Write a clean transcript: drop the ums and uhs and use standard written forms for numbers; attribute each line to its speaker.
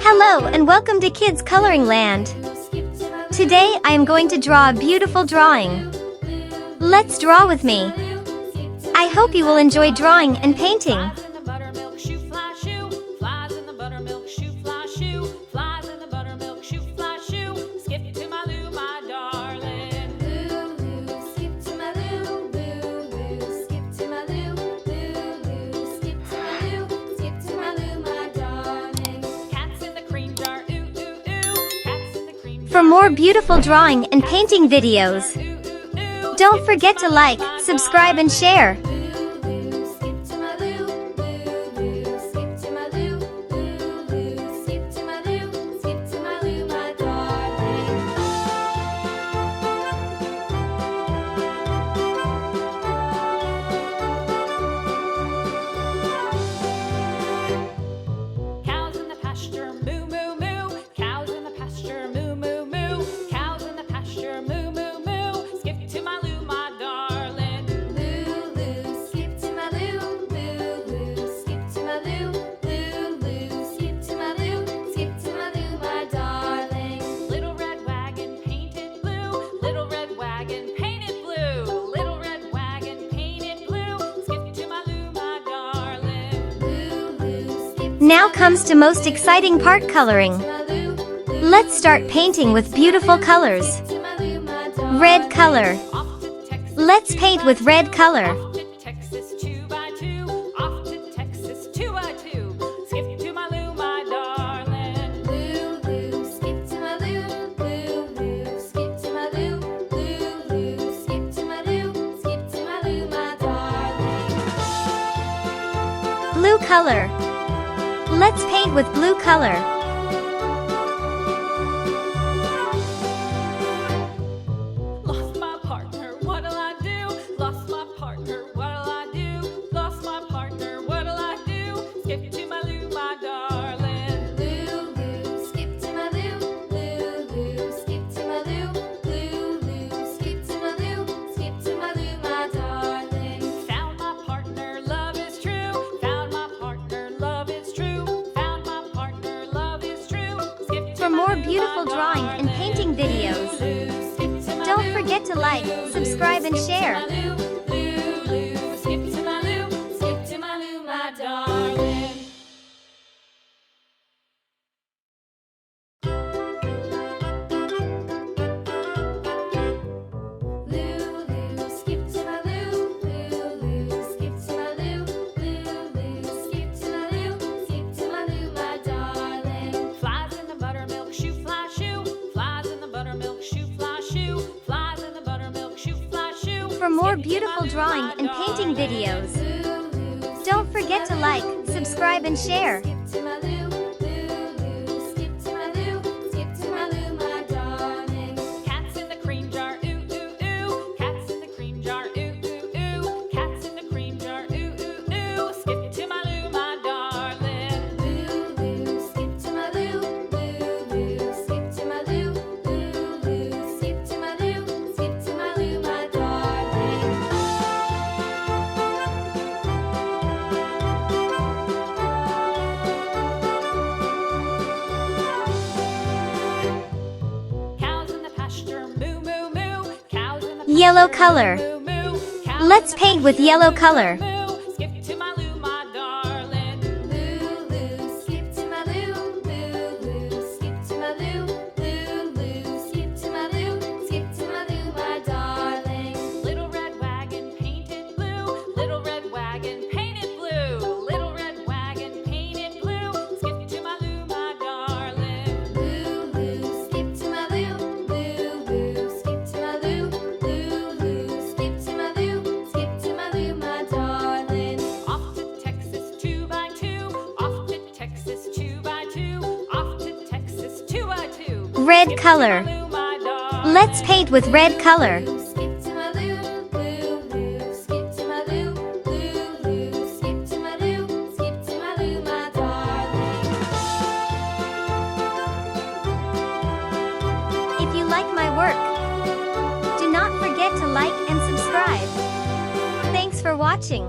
Speaker 1: Hello and welcome to Kids Coloring Land. Today I am going to draw a beautiful drawing. Let's draw with me. I hope you will enjoy drawing and painting. For more beautiful drawing and painting videos, don't forget to like, subscribe and share. Now comes to most exciting part, coloring. Let's start painting with beautiful colors. Red color. Let's paint with red color. Blue color. Let's paint with blue color.
Speaker 2: Lost my partner, what'll I do? Lost my partner, what'll I do? Lost my partner, what'll I do? Skip to my Lou, my darling.
Speaker 3: Lou, Lou, skip to my Lou. Lou, Lou, skip to my Lou. Lou, Lou, skip to my Lou. Skip to my Lou, my darling.
Speaker 2: Found my partner, love is true. Found my partner, love is true. Found my partner, love is true. Skip to
Speaker 1: For
Speaker 2: my
Speaker 1: more
Speaker 2: Lou,
Speaker 1: beautiful
Speaker 2: my
Speaker 1: drawing and
Speaker 2: darling.
Speaker 1: painting videos,
Speaker 2: Lou, skip to my
Speaker 1: don't
Speaker 2: Lou.
Speaker 1: forget to like, subscribe and share.
Speaker 2: Lou, Lou, Lou, skip to my Lou. Skip to my Lou, my darling.
Speaker 3: Lou, Lou, skip to my Lou. Lou, Lou, skip to my Lou. Lou, Lou, skip to my Lou. Skip to my Lou, my darling.
Speaker 2: Flies in the buttermilk shoe, fly shoe. Flies in the buttermilk shoe, fly shoe. Flies in the buttermilk shoe, fly shoe.
Speaker 1: For more
Speaker 2: Skip to
Speaker 1: beautiful
Speaker 2: my Lou,
Speaker 1: drawing
Speaker 2: my
Speaker 1: and painting
Speaker 2: darling.
Speaker 1: videos,
Speaker 3: Lou, Lou,
Speaker 1: don't forget to like, subscribe and share.
Speaker 3: skip to my Lou. Lou, Lou, skip to my Lou. Skip to my Lou, my darling.
Speaker 2: Cats in the cream jar, ooh, ooh, ooh. Cats in the cream jar, ooh, ooh, ooh. Cats in the cream jar, ooh, ooh, ooh. Skip to my Lou, my darling.
Speaker 3: Lou, Lou, skip to my Lou. Lou, Lou, skip to my Lou. Lou, Lou, skip to my Lou. Skip to my Lou, my darling.
Speaker 2: Cows in the pasture, moo, moo, moo. Cows in the
Speaker 1: Yellow
Speaker 2: pasture,
Speaker 1: color.
Speaker 2: moo, moo. Cows
Speaker 1: Let's
Speaker 2: in the
Speaker 1: paint with
Speaker 2: pasture,
Speaker 1: yellow
Speaker 2: moo,
Speaker 1: color.
Speaker 2: moo. Skip to my Lou, my darling.
Speaker 3: Lou, Lou, skip to my Lou. Lou, Lou, skip to my Lou. Lou, Lou, skip to my Lou. Skip to my Lou, my darling.
Speaker 2: Little red wagon painted blue. Little red wagon painted blue. Little red wagon painted blue. Skip to my Lou, my darling.
Speaker 3: Lou, Lou, skip to my Lou. Lou, Lou, skip to my Lou. Lou, Lou, skip to my Lou. Skip to my Lou, my darling.
Speaker 2: Off to Texas 2x2. Off to Texas 2x2. Off to Texas 2x2.
Speaker 1: Red color.
Speaker 2: Lou, my darling.
Speaker 1: Let's paint with red color.
Speaker 3: Skip to my Lou. Lou, Lou, skip to my Lou. Lou, Lou, skip to my Lou. Skip to my Lou, my darling.
Speaker 1: If you like my work, do not forget to like and subscribe. Thanks for watching.